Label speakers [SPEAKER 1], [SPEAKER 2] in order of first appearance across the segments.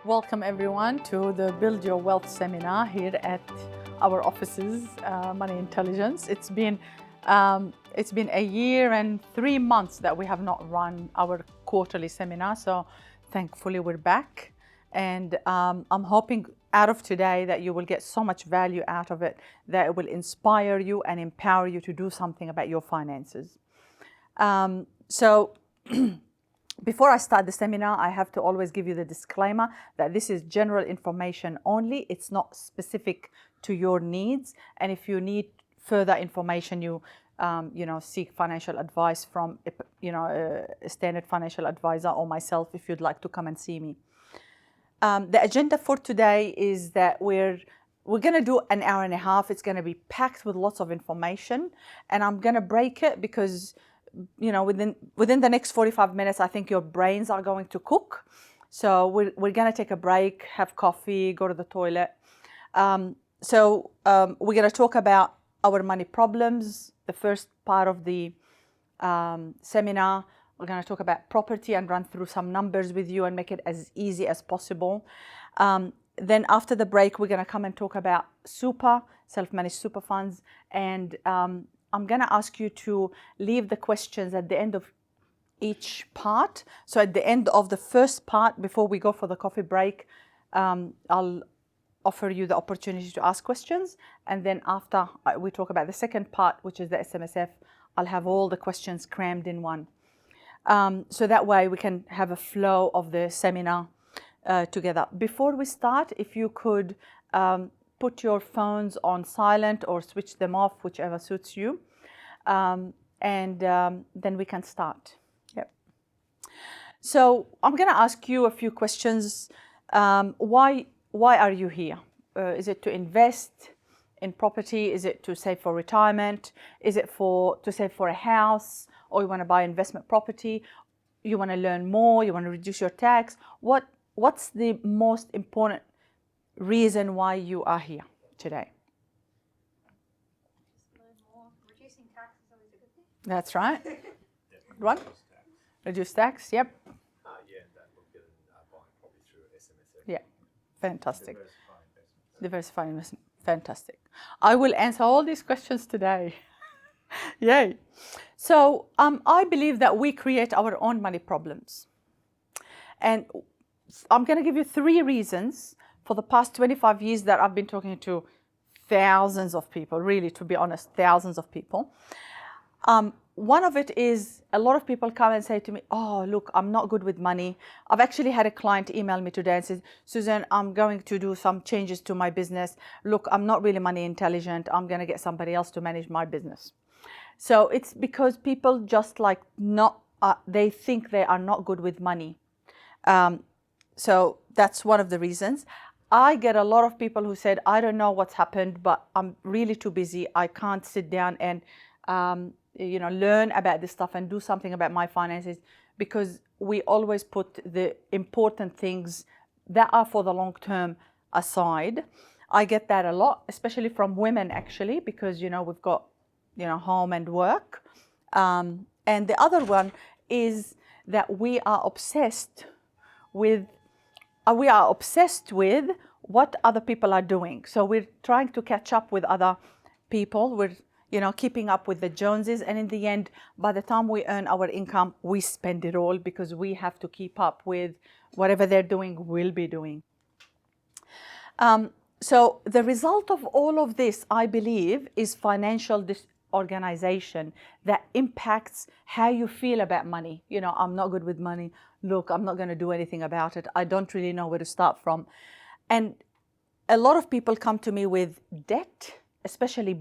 [SPEAKER 1] Welcome everyone to the Build Your Wealth seminar here at our offices, Money Intelligence. It's been a year and 3 months that we have not run our quarterly seminar, so thankfully we're back. And I'm hoping out of today that you will get so much value out of it that it will inspire you and empower you to do something about your finances. Before I start the seminar, I have to always give you the disclaimer that this is general information only. It's not specific to your needs. And if you need further information, you seek financial advice from a standard financial advisor or myself if you'd like to come and see me. The agenda for today is that we're going to do an hour and a half. It's going to be packed with lots of information, and I'm going to break it because within the next 45 minutes, I think your brains are going to cook. So we're going to take a break, have coffee, go to the toilet. We're going to talk about our money problems. The first part of the seminar, we're going to talk about property and run through some numbers with you and make it as easy as possible. Then after the break, we're going to come and talk about self-managed super funds, and I'm going to ask you to leave the questions at the end of each part. So at the end of the first part, before we go for the coffee break, I'll offer you the opportunity to ask questions. And then after we talk about the second part, which is the SMSF, I'll have all the questions crammed in one. So that way we can have a flow of the seminar together. Before we start, if you could put your phones on silent or switch them off, whichever suits you. Then we can start. Yep. So I'm going to ask you a few questions. Why are you here? Is it to invest in property? Is it to save for retirement? Is it to save for a house? Or you want to buy investment property? You want to learn more? You want to reduce your tax? What's the most important reason why you are here today?
[SPEAKER 2] Reducing tax is always a good thing.
[SPEAKER 1] That's right. Good one. Reduce tax. Yep.
[SPEAKER 3] And then look at buying property through SMSF.
[SPEAKER 1] Yeah. Fantastic.
[SPEAKER 3] Diversify investment.
[SPEAKER 1] Diversifying investment. Fantastic. I will answer all these questions today. Yay. So I believe that we create our own money problems. And I'm going to give you 3 reasons for the past 25 years that I've been talking to thousands of people, really, to be honest, thousands of people. One of it is a lot of people come and say to me, oh, look, I'm not good with money. I've actually had a client email me today and says, Suzanne, I'm going to do some changes to my business. Look, I'm not really money intelligent. I'm going to get somebody else to manage my business. So it's because people just they think they are not good with money. So that's one of the reasons. I get a lot of people who said, I don't know what's happened, but I'm really too busy. I can't sit down and learn about this stuff and do something about my finances, because we always put the important things that are for the long term aside. I get that a lot, especially from women, actually, because we've got home and work. And the other one is that we are obsessed with what other people are doing. So we're trying to catch up with other people. We're keeping up with the Joneses, and in the end, by the time we earn our income, we spend it all because we have to keep up with whatever they're doing, we'll be doing. So the result of all of this, I believe, is financial disorganization that impacts how you feel about money. I'm not good with money. Look, I'm not going to do anything about it. I don't really know where to start from. And a lot of people come to me with debt, especially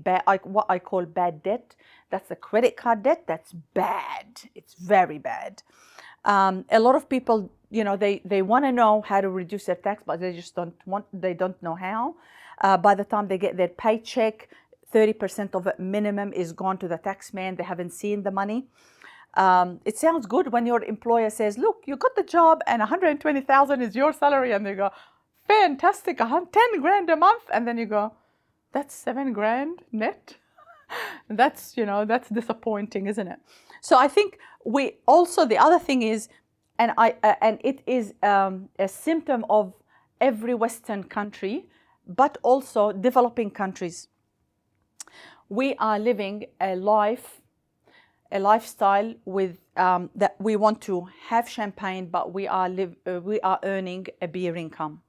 [SPEAKER 1] what I call bad debt. That's the credit card debt. That's bad. It's very bad. A lot of people, they want to know how to reduce their tax, but they don't know how. By the time they get their paycheck, 30% of it minimum is gone to the tax man. They haven't seen the money. It sounds good when your employer says, look, you got the job and 120,000 is your salary. And they go, fantastic, 10 grand a month. And then you go, that's 7 grand net. That's disappointing, isn't it? So I think the other thing is, and it is a symptom of every Western country, but also developing countries. We are living a lifestyle with that we want to have champagne, but we are earning a beer income.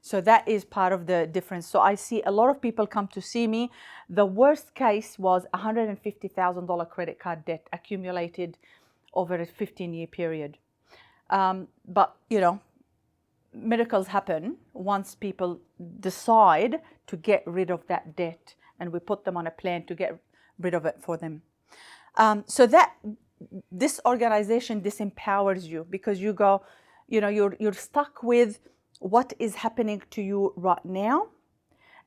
[SPEAKER 1] So that is part of the difference. So I see a lot of people come to see me. The worst case was $150,000 credit card debt accumulated over a 15-year period. But miracles happen once people decide to get rid of that debt, and we put them on a plan to get rid of it for them. So that this organization disempowers you, because you go, you're stuck with what is happening to you right now,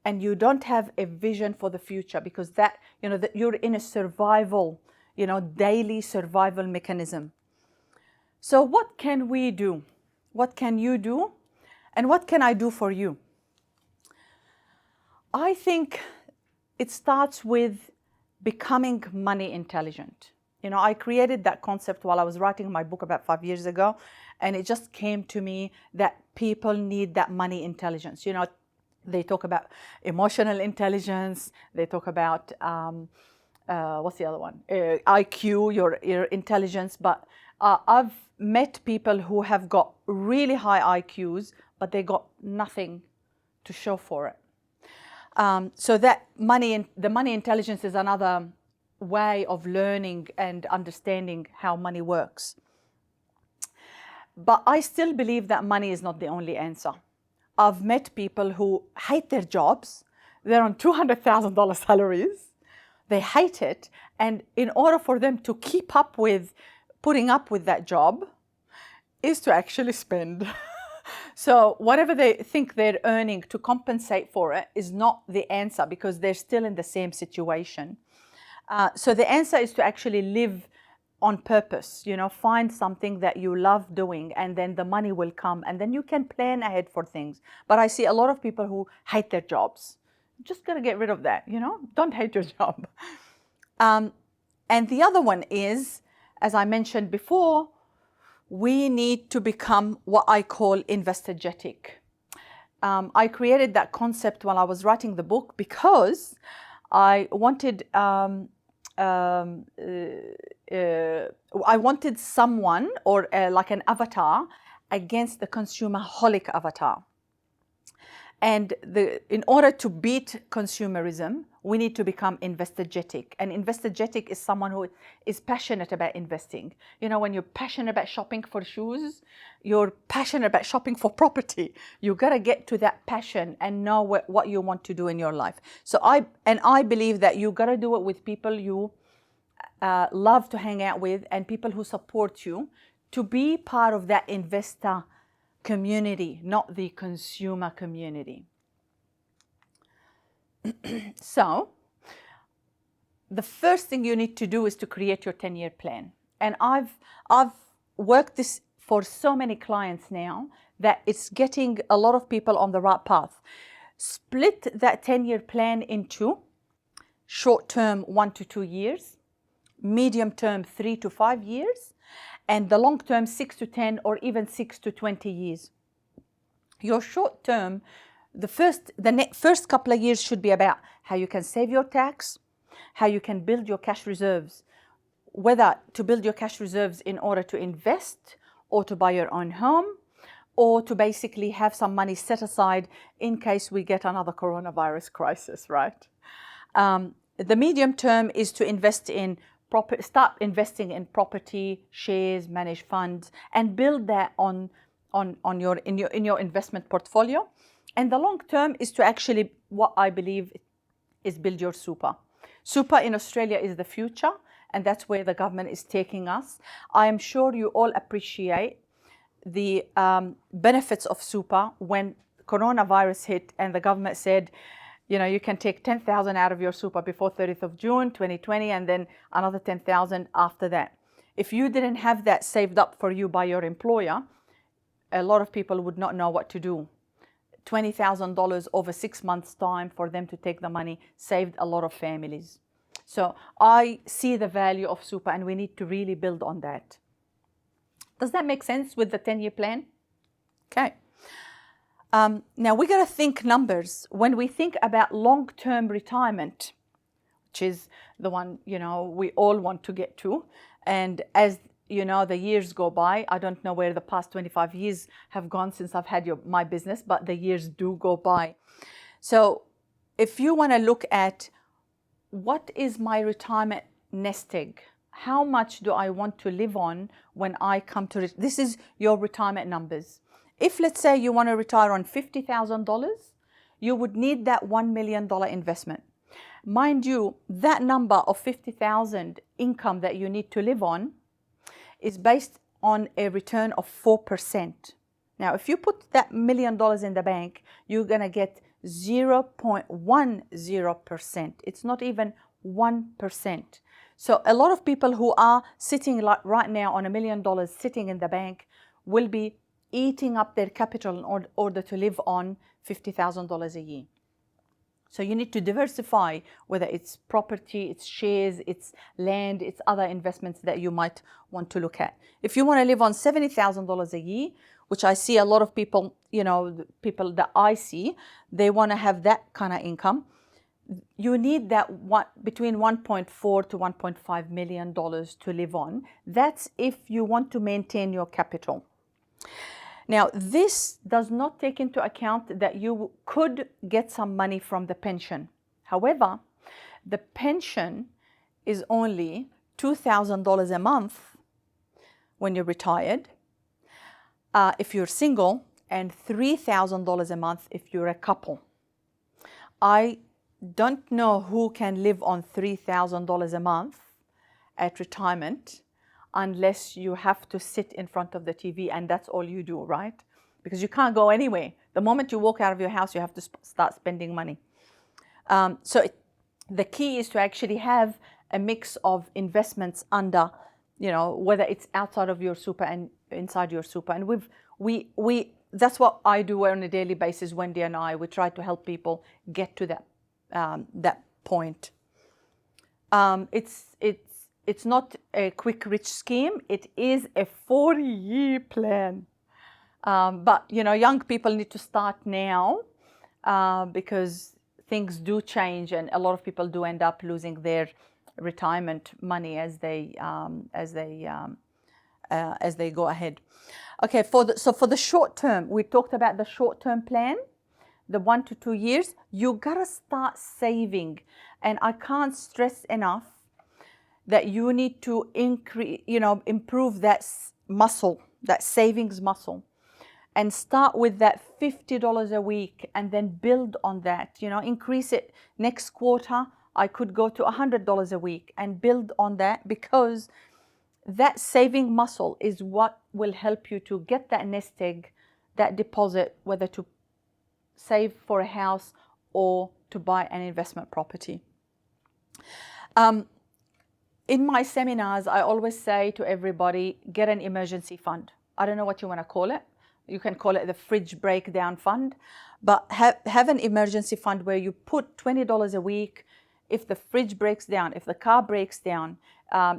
[SPEAKER 1] and you don't have a vision for the future, because that you're in a survival, daily survival mechanism. So what can we do? What can you do? And what can I do for you? I think it starts with becoming money intelligent. I created that concept while I was writing my book about 5 years ago, and it just came to me that people need that money intelligence. They talk about emotional intelligence. They talk about what's the other one? IQ, your intelligence. But I've met people who have got really high IQs, but they got nothing to show for it. So that the money intelligence is another way of learning and understanding how money works. But I still believe that money is not the only answer. I've met people who hate their jobs. They're on $200,000 salaries. They hate it. And in order for them to keep up with putting up with that job is to actually spend. So whatever they think they're earning to compensate for it is not the answer, because they're still in the same situation. So the answer is to actually live on purpose, find something that you love doing, and then the money will come, and then you can plan ahead for things. But I see a lot of people who hate their jobs. Just got to get rid of that, don't hate your job. And the other one is, as I mentioned before, we need to become what I call investorgetic. I created that concept while I was writing the book because I wanted someone, or like an avatar against the consumerholic avatar. And in order to beat consumerism, we need to become investorgetic. And investorgetic is someone who is passionate about investing. When you're passionate about shopping for shoes, you're passionate about shopping for property. You got to get to that passion and know what you want to do in your life. So I believe that you got to do it with people you love to hang out with, and people who support you, to be part of that investor community, not the consumer community. So the first thing you need to do is to create your 10-year plan. And I've worked this for so many clients now that it's getting a lot of people on the right path. Split that 10-year plan into short-term 1 to 2 years, medium-term 3 to 5 years, and the long-term 6 to 10 or even 6 to 20 years. Your short-term, the first couple of years should be about how you can save your tax, how you can build your cash reserves, whether to build your cash reserves in order to invest or to buy your own home, or to basically have some money set aside in case we get another coronavirus crisis, right? The medium term is to start investing in property, shares, manage funds, and build that in your investment portfolio. And the long term is to actually, what I believe is, build your super. Super in Australia is the future, and that's where the government is taking us. I am sure you all appreciate the benefits of super when coronavirus hit and the government said, you can take 10,000 out of your super before 30th of June, 2020, and then another 10,000 after that. If you didn't have that saved up for you by your employer, a lot of people would not know what to do. $20,000 over 6 months' time for them to take the money saved a lot of families. So I see the value of super, and we need to really build on that. Does that make sense with the 10-year plan? Okay. Now we got to think numbers. When we think about long-term retirement, which is the one, we all want to get to, and as the years go by, I don't know where the past 25 years have gone since I've had my business, but the years do go by. So if you want to look at what is my retirement nest egg, how much do I want to live on when I come to it? This is your retirement numbers. If, let's say, you want to retire on $50,000, you would need that $1 million investment. Mind you, that number of 50,000 income that you need to live on is based on a return of 4%. Now, if you put that $1 million in the bank, you're going to get 0.10%. It's not even 1%. So a lot of people who are sitting right now on $1 million sitting in the bank will be eating up their capital in order to live on $50,000 a year. So you need to diversify, whether it's property, it's shares, it's land, it's other investments that you might want to look at. If you want to live on $70,000 a year, which I see a lot of people, people that I see, they want to have that kind of income. You need that between $1.4 to $1.5 million to live on. That's if you want to maintain your capital. Now, this does not take into account that you could get some money from the pension. However, the pension is only $2,000 a month when you're retired, if you're single, and $3,000 a month if you're a couple. I don't know who can live on $3,000 a month at retirement unless you have to sit in front of the TV and that's all you do, right? Because you can't go anywhere. The moment you walk out of your house, you have to start spending money. The key is to actually have a mix of investments under, whether it's outside of your super and inside your super. And that's what I do on a daily basis. Wendy and I, we try to help people get to that point. It's not a quick rich scheme. It is a 40-year plan. But young people need to start now because things do change, and a lot of people do end up losing their retirement money as they go ahead. Okay, for the short term, we talked about the short term plan, the 1 to 2 years. You gotta start saving, and I can't stress enough that you need to improve that muscle, that savings muscle, and start with that $50 a week and then build on that. Increase it. Next quarter, I could go to $100 a week and build on that, because that saving muscle is what will help you to get that nest egg, that deposit, whether to save for a house or to buy an investment property. In my seminars, I always say to everybody, get an emergency fund. I don't know what you want to call it. You can call it the fridge breakdown fund, but have an emergency fund where you put $20 a week. If the fridge breaks down, if the car breaks down,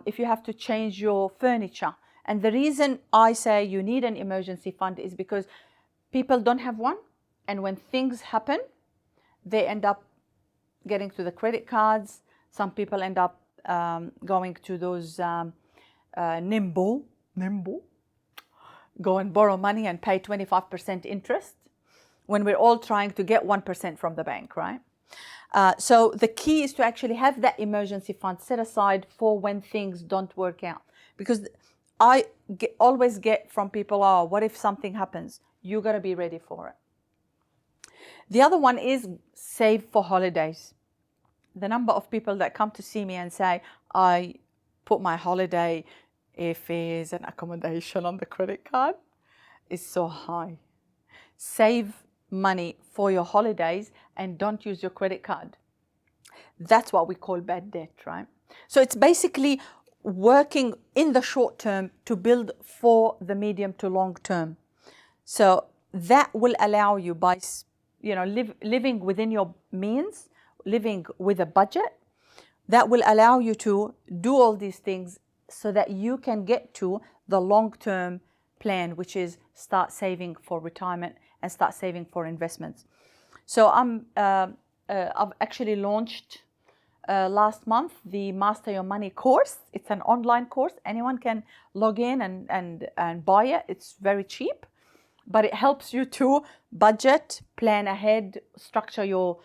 [SPEAKER 1] if you have to change your furniture. And the reason I say you need an emergency fund is because people don't have one. And when things happen, they end up getting to the credit cards. Some people end up going to those nimble, go and borrow money and pay 25% interest when we're all trying to get 1% from the bank, right? So the key is to actually have that emergency fund set aside for when things don't work out. Because I always get from people, what if something happens? You got to be ready for it. The other one is save for holidays. The number of people that come to see me and say, I put my holiday airfares and accommodation on the credit card is so high. Save money for your holidays and don't use your credit card. That's what we call bad debt, right? So it's basically working in the short term to build for the medium to long term. So that will allow you, by living within your means, living with a budget, that will allow you to do all these things so that you can get to the long-term plan, which is start saving for retirement and start saving for investments. So I've actually launched last month the Master Your Money course. It's an online course. Anyone can log in and buy it. It's very cheap, but it helps you to budget, plan ahead, structure your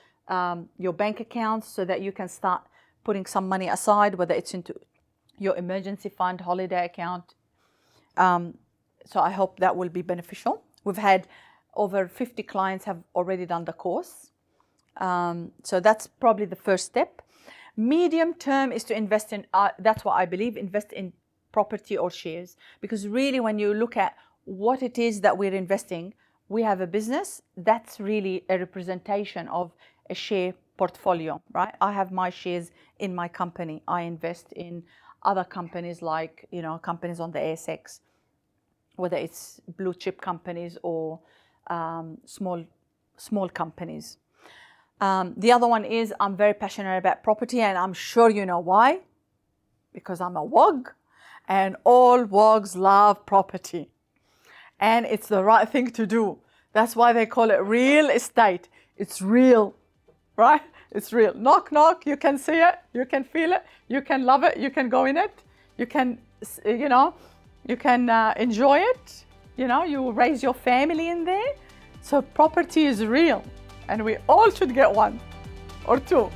[SPEAKER 1] bank accounts so that you can start putting some money aside, whether it's into your emergency fund, holiday account. So I hope that will be beneficial. We've had over 50 clients have already done the course. So that's probably the first step. Medium term is to invest in, that's what I believe, invest in property or shares. Because really when you look at what it is that we're investing, we have a business, that's really a representation of a share portfolio, right? I have my shares in my company. I invest in other companies like, companies on the ASX, whether it's blue chip companies or small companies. The other one is I'm very passionate about property, and I'm sure you know why. Because I'm a WOG, and all WOGs love property. And it's the right thing to do. That's why they call it real estate. It's real, right? It's real. Knock, knock, you can see it, you can feel it, you can love it, you can go in it, you can, you can enjoy it, you raise your family in there. So property is real, and we all should get one or two.